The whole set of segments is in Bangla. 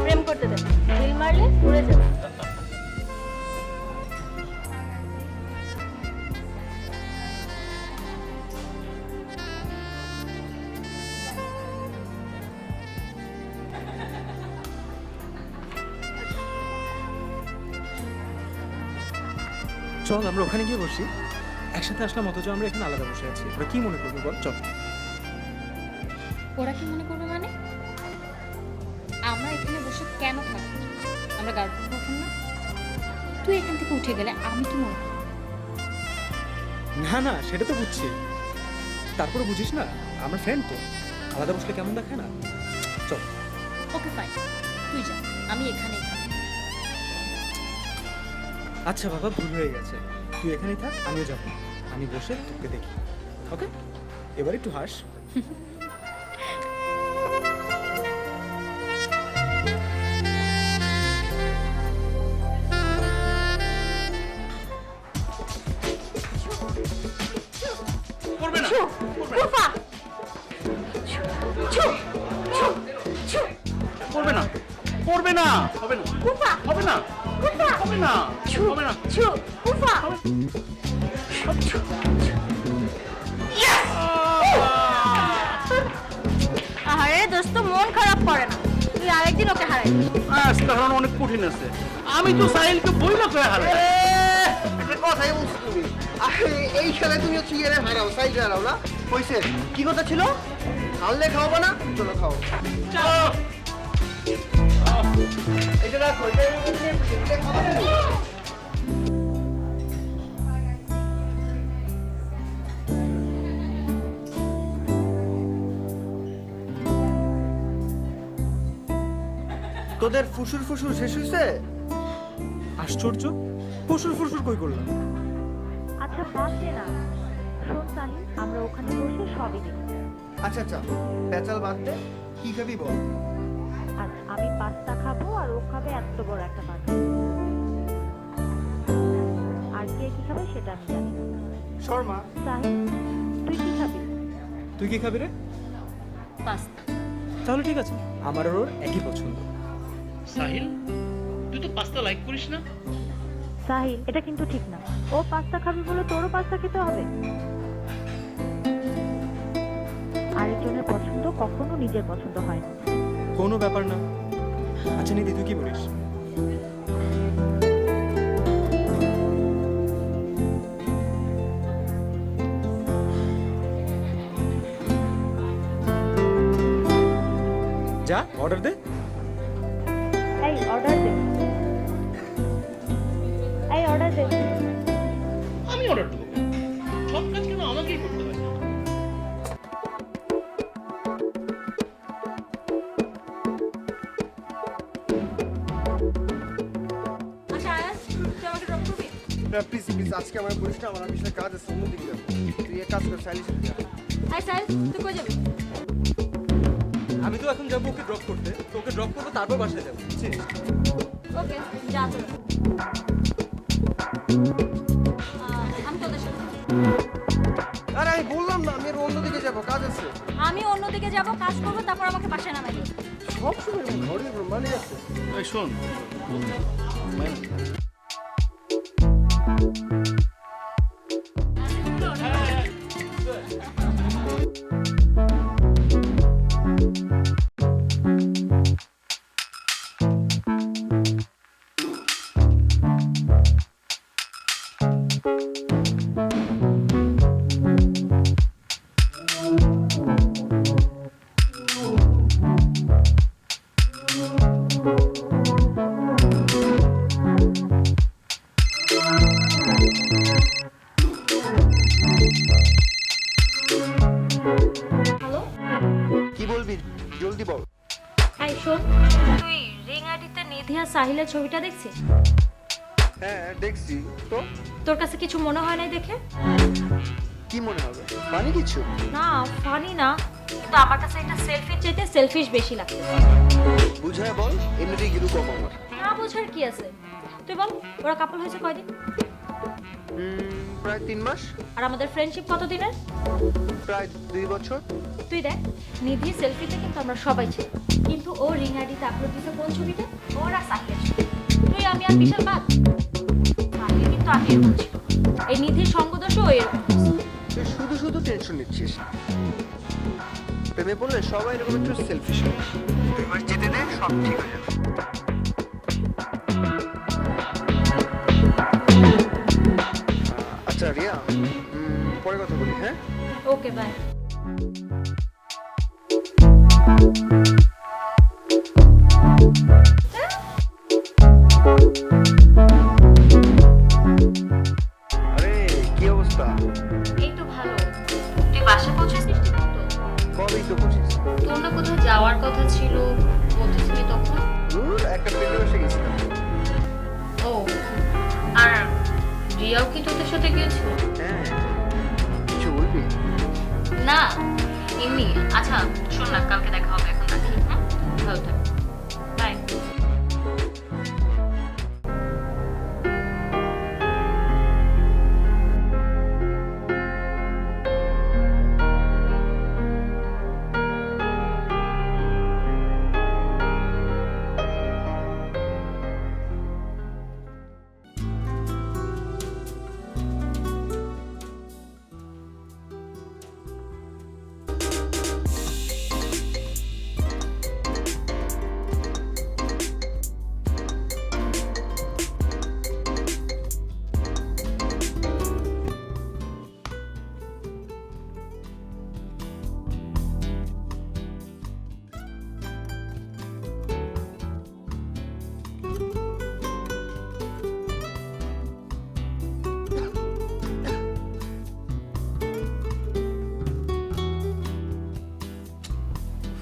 প্রেম করতে দেন, ঢিল মারলে উড়ে যাবে। চল আমরা ওখানে গিয়ে বসি। একসাথে আসলাম অথচ আমরা এখানে আলাদা বসে আছি, ওরা কি মনে করবে বল? চল। ওরা কি মনে করবে মানে? আমরা এখানে বসে কেন থাকবো? আমরা গার্লফ্রেন্ড বয়ফ্রেন্ড না? তুই এখান থেকে উঠে গেলে আমি কি মনে করব? না না, সেটা তো বুঝছি, তারপরে বুঝিস না আমরা ফ্রেন্ড তো, আলাদা বসলে কেমন দেখায় না। চল। ওকে ফাইন, তুই যা, আমি এখানেই থাকবো। আচ্ছা বাবা, ভুল হয়ে গেছে, তুই এখানেই থাক, আমিও যাবো। আমি বসে তোকে দেখি, ওকে? এবার একটু হাস। করবে না, করবে না, হবে না, হবে না, হবে না, হবে না। আরে দোস্ত, মন খারাপ করে না, তুই আরেকদিন ওকে হারাই। আজকে হারানো অনেক কঠিন আছে, আমি তো সাহিলকে বইলা করে হারাই। একটা কথাই বলছো তুমি, এই খেলায় তুমি হচ্ছে ইয়ে হারাও, সাইড হারাও না। হয়েছে, কি কথা ছিল? হারলে খাওয়াবো না? চলো খাও। এটা রাখো, এটা খাওয়া যাবে? তোদের ফুসুর ফুসুর শেষ হয়েছে? আশ্চর্য, ফুসুর ফুসুর কই করলাম? আচ্ছা বাদ দে না, শোন সাহিল, আমরা ওখানে বসে সবই দেখি। আচ্ছা আচ্ছা, পেঁচাল বাদ দে, কি খাবি বল? আচ্ছা, আমি পাস্তা খাবো আর ও খাবে এত বড় একটা পাস্তা। আর কে কি খাবে সেটা আমি জানি না। শর্মা। সাহিল, তুই কি খাবি? তুই কি খাবি রে? পাস্তা। তাহলে ঠিক আছে, আমার আর ওর একই পছন্দ। সাহিল, তুই তো পাস্তা লাইক করিস না। সাহিল, এটা কিন্তু ঠিক না, ও পাস্তা খাবে বলে তোরও পাস্তা খেতে হবে? আরেকজনের পছন্দ কখনো নিজের পছন্দ হয় না। কোনো ব্যাপার না। আচ্ছা নিধি, তুই কি বলিস? যা, অর্ডার দে। এই অর্ডার দে, এই অর্ডার দে। আমি অর্ডার দেবো, সব কাজ কেন আমাকেই করতে হয়? আচ্ছা আয়াস, তুই আমাকে ড্রপ করবি? প্লিজ প্লিজ, আজকে আমার বলিস না, আমার অফিসের কাজ আছে, অন্যদিকে যাবো। তুই এক কাজ কর, সাইলিশ। হাই সাহিল, তুই কই যাবি? আমি আমি তো এখন যাবো ওকে ড্রপ করতে, তো ওকে ড্রপ করবো তারপর বাসায় যাবো, বুঝছিস? ওকে যা তোরা। আমি তোদের সাথে আরে আমি বললাম না আমি অন্যদিকে যাবো, কাজ আছে। আমি অন্যদিকে যাব, কাজ করবো, তারপর আমাকে বাসায় নামাই দিও। সবসময় ঘরে মানে আছে। এই শোন, হ্যালো, কি বলবি জলদি বল। হাই শোন, তুই রিং আইডিতে নিধি আর সাহিলের ছবিটা দেখছিস? হ্যাঁ দেখছি তো, তোর কাছে কিছু মনে হয় নাই দেখে? কি মনে হবে মানে কিছু? না ফানি না, কিন্তু আমার কাছে এটা সেলফির চাইতে সেলফিশ বেশি লাগছে। বুঝায় বল, এমনিতেই গিরু কম আমার। না বোঝার কি আছে, তুই বল ওরা কাপল হয়েছে কয়দিন? প্রায় 3 মাস। আর আমাদের ফ্রেন্ডশিপ কত দিনের? প্রায় 2 বছর। তুই দেখ, নিধি সেলফিতে কিন্তু আমরা সবাই ছিল, কিন্তু ও রিং আইডিতে আপলোড দিতে কোন ছবিটা? ওরা সাহিলের ছবি। তুই আমি আর বিশাল বাদ। সাহিল কিন্তু আগে এরকম ছিল, এই নিধির সঙ্গদোষও এরকম। তুই শুধু শুধু টেনশন নিচ্ছিস। প্রেমে পড়লে সবাই এরকম একটু সেলফিশ হয়। 2 মাস যেতে দে, সব ঠিক হয়ে যাবে। আচ্ছা রিয়া, পরে কথা বলি, হ্যাঁ? Okay bye. আরে কি অবস্থা? এই তো ভালো। তুই বাসা পৌঁছেছিস ঠিক মতো? কবেই তো বুঝিস। তোর না কোথাও যাওয়ার কথা ছিল, বলতেছিলি তখন? একটা পেটে বসে গেছিলাম। ও, আর রিয়াও কি তোদের সাথে গিয়েছিল? হ্যাঁ, কিছু বলবি? না এমনি। আচ্ছা শোন না, কালকে দেখা হবে, এখন রাখি। হ্যাঁ, ভালো থাক, বাই।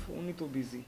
ফোনই তো বিজি।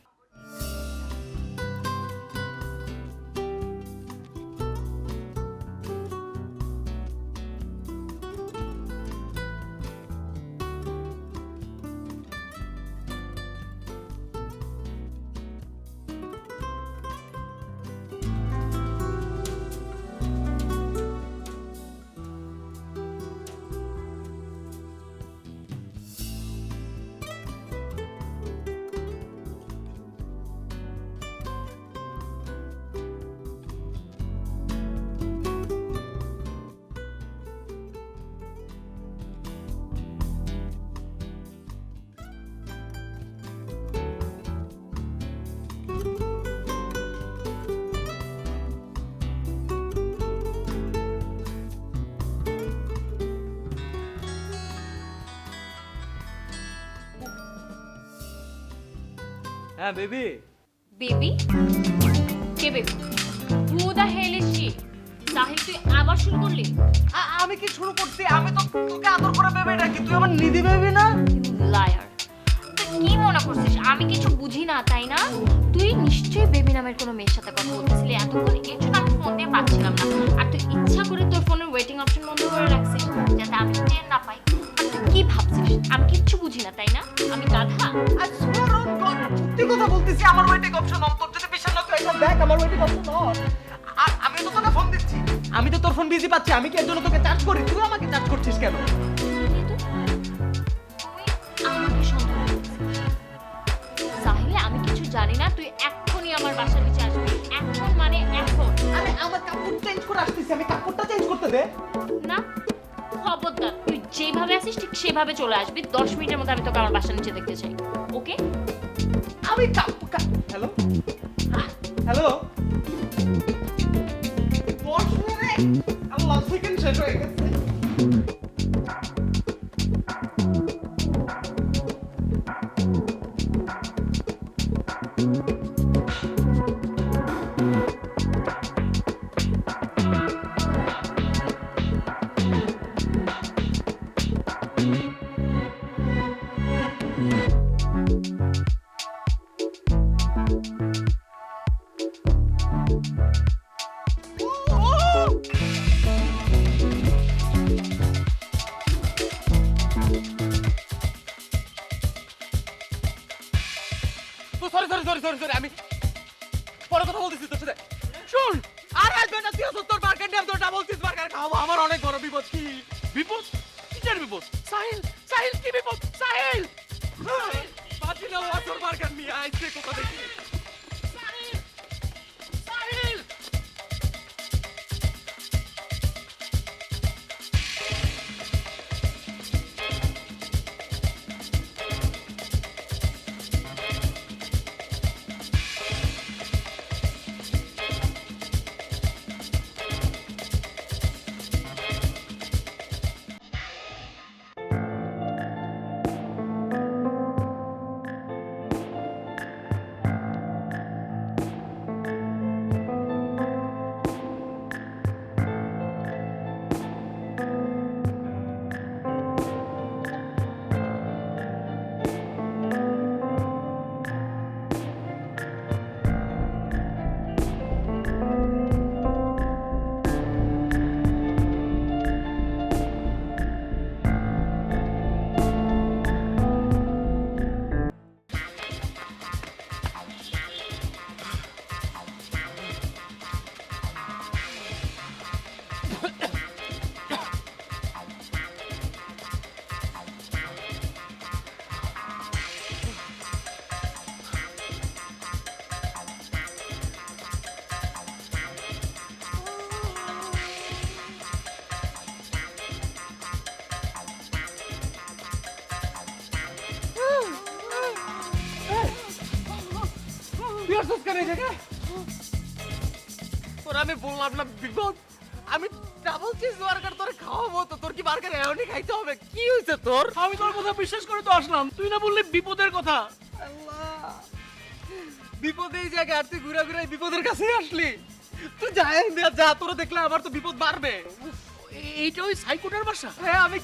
হ্যাঁ বেবি। বেবি? কে baby? Who the hell is she? Sahil তুই আবার শুরু করলি? আমি কি শুরু করছি? আমি তো তোকে আদর করে বেবি ডাকি, তুই আমার নিধি বেবি না? লায়ার। তুই কি মনে করছিস আমি কিছু বুঝি না, তাই না? তুই নিশ্চয়ই বেবি নামের কোনো মেয়ের সাথে কথা বলতেছিলি এতক্ষণ, এর জন্য আমি ফোন দিয়ে পাচ্ছিলাম না। আর তুই ইচ্ছা করে তোর ফোনের ওয়েটিং অপশন বন্ধ করে রাখছিস যাতে আমি টের না পাই। আর তুই কি ভাবছিস আমি কিচ্ছু বুঝি না তাই না আমি গাধা সত্যি কথা বলতেছি, আমার ওয়েটিং অপশন অন। তোর যদি বিশ্বাস না তুই একবার দেখ আমার ওয়েটিং অপশন অন। আর আমি তো তোকে ফোন দিচ্ছি, আমি তো তোর ফোন বিজি পাচ্ছি। আমি কি এর জন্য তোকে চার্জ করি? তুই আমাকে চার্জ করছিস কেন? তুই আমাকে সন্দেহ করছিস সাহিল আমি কিছু জানি না তুই এক্ষুনি আমার বাসার নিচে আসবি এখন মানে এখন আরে আমার কাপড় চেঞ্জ করে আসতেছি, আমি কাপড়টা চেঞ্জ করতে দে। না খবরদার তুই যেভাবে আসিস ঠিক সেভাবে চলে আসবি 10 মিনিটের মধ্যে আমি তোকে আমার বাসার নিচে দেখতে চাই ওকে আমি হ্যালো হ্যালো 10 মিনিট আল্লাহ সেকেন্ড শেষ হয়ে গেছে। সরি আমি পরে কথা বলতেছি তোর সাথে। শুন আর আসবে না, তুই আসো তোর বার্গার নিয়ে, আমি তোর ডাবল চিজ বার্গার খাওয়াবো। আমার অনেক বড় বিপদ। কি বিপদ? কিসের বিপদ? সাহিল, সাহিল কি বিপদ? সাহিল! বাতিল হওয়া তোর বার্গার নিয়ে আইছে কোথা থেকে? সাহিল! সাহিল! তুই আসছিস কেন এই জায়গায়? তোর আমি বললাম না বিপদ। আমি ডাবল চিজ বার্গার তোর খাওয়াবো, তো তোর কি বার্গার এখনই খাইতে হবে? কি হয়েছে তোর? আমি তোর কথা বিশ্বাস করে তো আসলাম, তুই না বললি বিপদের কথা। আল্লাহ, বিপদ এই জায়গায়, আর তুই ঘুরে ঘুরে এই বিপদের কাছে আসলি। তুই যাই যা, তোরা দেখলে আমার তো বিপদ বাড়বে। এইটা ওই সাইকোটার বাসা? হ্যাঁ আমি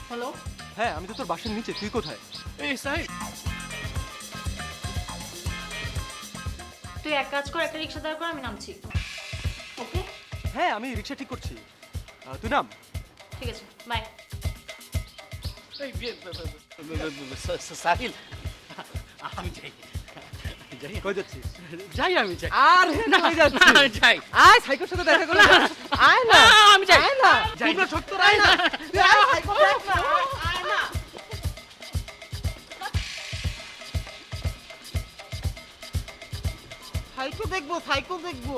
হ্যালো? হ্যাঁ আমি তো তোর বাসার নিচে, তুই কোথায়? এই সাহিল, তুই এক কাজ কর একটা রিকশা দাঁড় কর আমি নামছি ওকে হ্যাঁ আমি রিক্সা ঠিক করছি, তুই নাম। ঠিক আছে বাই সাহিল আমি যাই, যাই কই যাচ্ছিস? যাই আমি যাই। আর না কই যাচ্ছিস? আমি যাই। আয় সাইকোর সাথে দেখা করলে আয় না, আমি যাই। আয় না, যাই। তুই সত্য আয় না, তুই আয় সাইকো দেখ না, আয় না। সাইকো দেখবো, সাইকো দেখবো।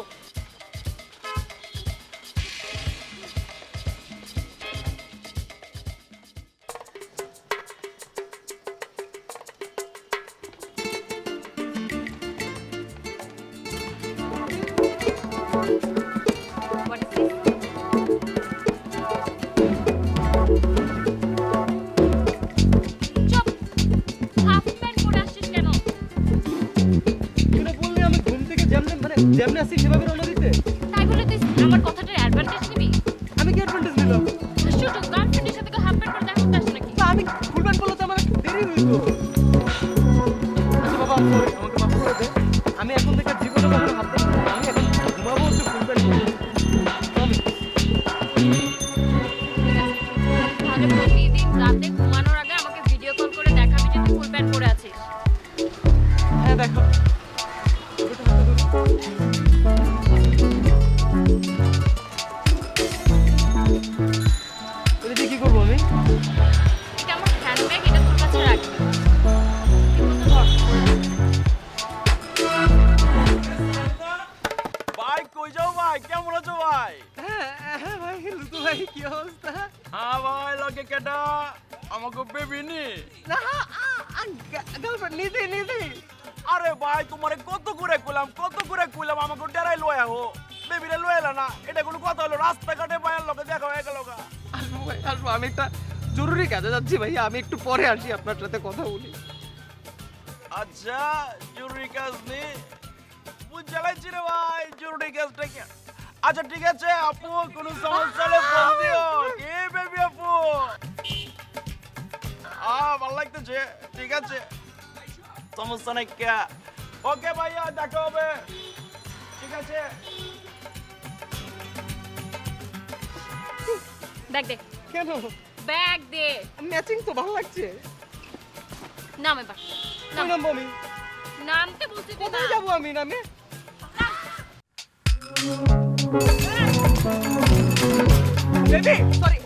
What is this? চুপ হাফ প্যান্ট পরে আসছিস কেন তুই না বললি আমি ঘুম থেকে যেমনে আসি সেভাবে রওনা দিতে? তাই বলে তুই আমার কথাটার অ্যাডভান্টেজ নিবি আমি কি অ্যাডভান্টেজ নিলাম? শুটু গার্লফ্রেন্ডের সাথে হাফ প্যান্ট পরে দেখা করতে আসে নাকি তা আমি থেকে জীবনে কখনো ভাবতাম না আমি এখন ঘুমাবো হচ্ছে ফুল প্যান্ট পরে। চলো। তাহলে প্রতিদিন রাতে ঘুমানোর আগে আমাকে ভিডিও কল করে দেখাবি যে তুই ফুল প্যান্ট পরে আছিস। হ্যাঁ দেখো এটা দিয়ে কি করবো আমি? এটা আমার হ্যান্ডব্যাগ, এটা তোর কাছে রাখবি। এগুলো তো ধর। ভাই কই যাও ভাই, কেমন আছো ভাই? হ্যাঁ হ্যাঁ ভাই লুতু ভাই কি অবস্থা? হ্যাঁ ভাই, লগে কেডা আমাকে বেবি নি? না গার্লফ্রেন্ড নিধি নিধি। আরে ভাই তোমারে কত করে কইলাম আমাকে ডেরাই লয়া হো, বেবিরে লয়া না, এটা কোনো কথা হলো? রাস্তাঘাটে ভাইয়ের লগে দেখা হয়ে গেল গা। আসবো ভাই আসবো, আমি একটা জরুরি কাজে যাচ্ছি ভাই, আমি একটু পরে আসি আপনার সাথে কথা বলি। আচ্ছা জরুরি কাজ নেই, বুঝ জ্বালাইছি রে ভাই, জরুরি কাজটা কি? আচ্ছা ঠিক আছে আপু, কোনো সমস্যা হলে ফোন দিও। কি বেবি আপু? ভালো লাগতেছে, ঠিক আছে, সমস্যা নাই কে। ওকে ভাইয়া, দেখা হবে, ঠিক আছে। ব্যাগ দে, কেন? ব্যাগ দে। ম্যাচিং তো ভালো লাগছে। নাম এবার কই নামবো আমি? নামতে বলছি তুই কোথায় নাম। যাবো আমি নামে? বেবি সরি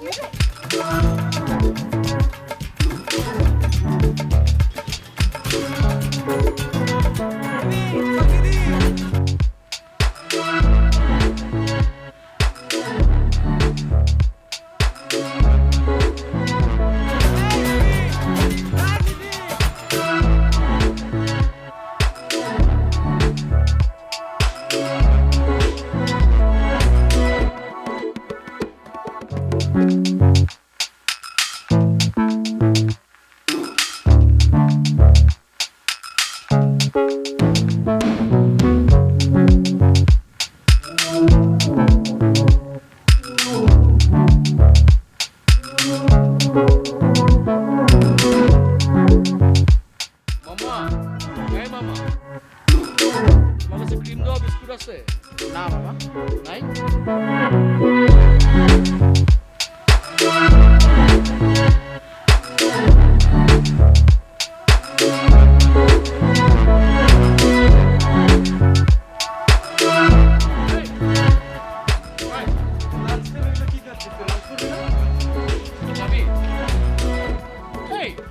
মামা, এই মামা, আমার কাছে ক্রিম দেওয়া বিস্কুট আছে? না মামা, নাই।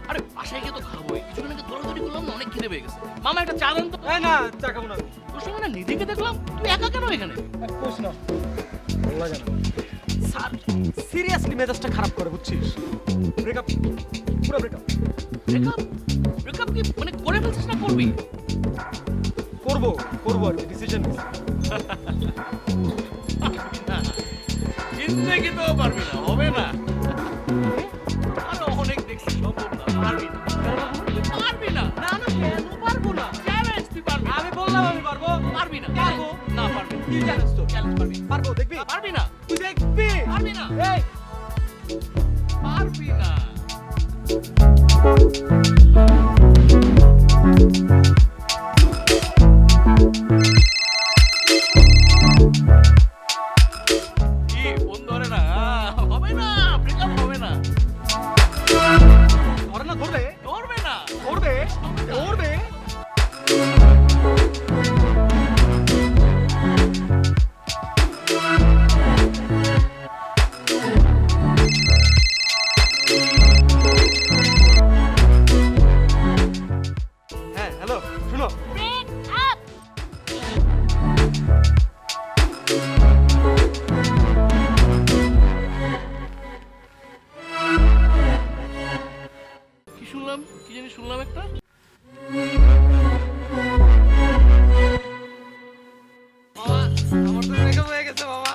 আরে বাসায় গিয়ে তো খাবো, কিছু নাকি দৌড়াদৌড়ি করলাম না, অনেক খিদে পেয়ে গেছে। মামা একটা চা দেন তো। এই না চা খাবো না আমি। তোর সঙ্গে না নিধিকে দেখলাম, তুই একা কেন এখানে? কোস না ভালো লাগে না স্যার, সিরিয়াসলি মেজাজটা খারাপ করে বুঝছিস? ব্রেকআপ, পুরো ব্রেকআপ। ব্রেকআপ? ব্রেকআপ কি মানে করে ফেলছিস না করবি? করবো করবো আর কি, ডিসিশন নিছি। জিন্দগি তো পারবি না, হবে না। আরে অনেক দেখছি, সম্ভব না, পারবি না। পারবি না। না না কেন পারবো না? চ্যালেঞ্জ তুই পারবি না। আমি বললাম আমি পারবো। পারবি না। পারবো। না পারবি না। কি জানিস তো? চ্যালেঞ্জ পারবি না। পারবো, দেখবি? পারবি না। তুই দেখবি? পারবি না। এই পারবি না। কি ফোন ধরে না? হবে না, ব্রেকআপ হবে না। ধরে না ধরবে? ধরবে না। ধরবে? ধরবে? হ্যাঁ হ্যালো শুনো, ব্রেক আপ। কি শুনলাম, কি জানি শুনলাম একটা। বাবা আমার তো ব্রেকআপ হয়ে গেছে বাবা,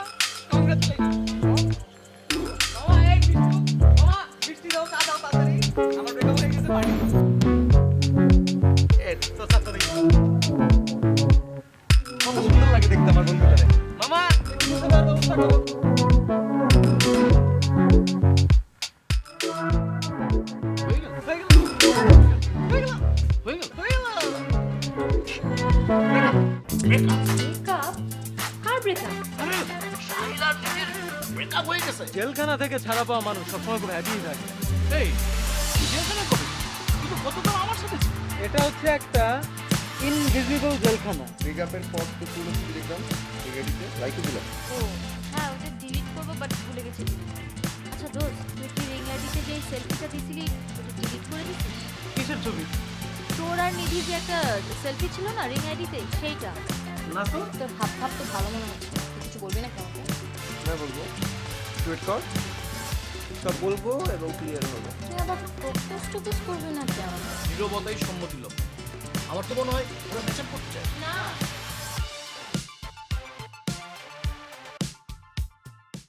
কংগ্রাচুলেশন। বাবা এই বিষ্টু, বাবা বৃষ্টি দাও, চা দাও তাড়াতাড়ি, আমার ব্রেকআপ হয়ে গেছে বাড়ি। এ তো তাড়াতাড়ি। কত সুন্দর লাগে দেখতে আমার বন্ধুটারে। মামা একটু দুধ দেওয়ার ব্যবস্থা করো। হয়ে গেল, হয়ে গেল হয়ে গেল হয়ে গেল। হয়ে গেল। ব্রেকআপ? কার ব্রেকআপ? আরে শাহিলার নিজের ব্রেকআপ হয়ে গেছে। জেলখানা থেকে ছাড়া পাওয়া মানুষ সবসময় খুব হ্যাপি থাকে। এই জেলখানা কবে? কিন্তু গতকাল আমার সাথে ছিল। এটা হচ্ছে একটা ইনভিজিবল জেলখানা। ব্রেকআপের পর তো পুরো ছবি দেখলাম রিগার্ডিতে লাইকও দিলাম। ও হ্যাঁ, ওটা ডিলিট করবো বাট ভুলে গেছি delete করতে। আচ্ছা দোস্ত, তুই কি রিং আইডিতে যে সেলফিটা দিছিলি ওটা ডিলিট করে দিছিস? কিসের ছবি? তোর আর নিধি যে একটা সেলফি ছিল না রিং আইডিতে, সেইটা। না তো। তোর ভাব ভাব তো ভালো মনে হচ্ছে, তুই কিছু বলবি না কেন? হ্যাঁ বলবো, টুইট কর, সব বলবো এবং ক্লিয়ার হবে। তুই আবার প্রপোজ টপোজ করবি না কেন? নীরবতাই সম্মতি লোক। আমার তো মনে হয় ওরা মেচআপ করতে চায়। না